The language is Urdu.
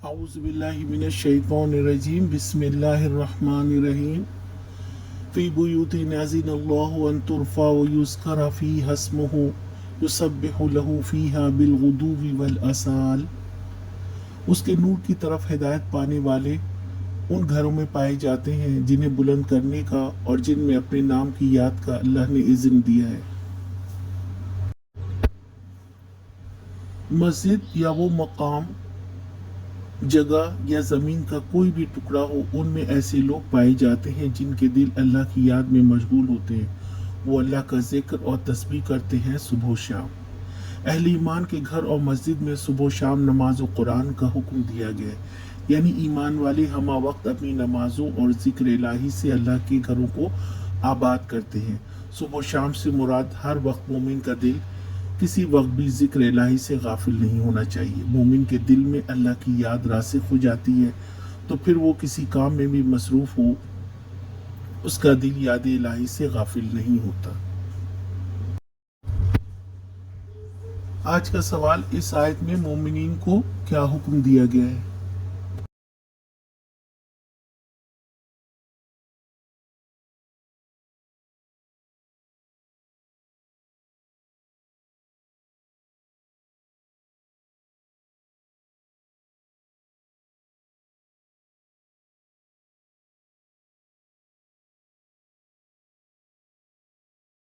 اعوذ باللہ من الشیطان الرجیم بسم اللہ الرحمن الرحیم فی بیوت اذن اللہ ان ترفع ویذکر فیہا اسمہ یسبح لہ فیہا بالغدو والآصال۔ اس کے نور کی طرف ہدایت پانے والے ان گھروں میں پائے جاتے ہیں جنہیں بلند کرنے کا اور جن میں اپنے نام کی یاد کا اللہ نے اذن دیا ہے۔ مسجد یا وہ مقام، جگہ یا زمین کا کوئی بھی ٹکڑا ہو، ان میں ایسے لوگ پائے جاتے ہیں جن کے دل اللہ کی یاد میں مشغول ہوتے ہیں۔ وہ اللہ کا ذکر اور تسبیح کرتے ہیں صبح و شام۔ اہل ایمان کے گھر اور مسجد میں صبح و شام نماز و قرآن کا حکم دیا گیا ہے، یعنی ایمان والے ہمہ وقت اپنی نمازوں اور ذکر الہی سے اللہ کے گھروں کو آباد کرتے ہیں۔ صبح و شام سے مراد ہر وقت مومن کا دل کسی وقت بھی ذکر الہی سے غافل نہیں ہونا چاہیے۔ مومن کے دل میں اللہ کی یاد راسخ ہو جاتی ہے تو پھر وہ کسی کام میں بھی مصروف ہو، اس کا دل یاد الہی سے غافل نہیں ہوتا۔ آج کا سوال، اس آیت میں مومنین کو کیا حکم دیا گیا ہے؟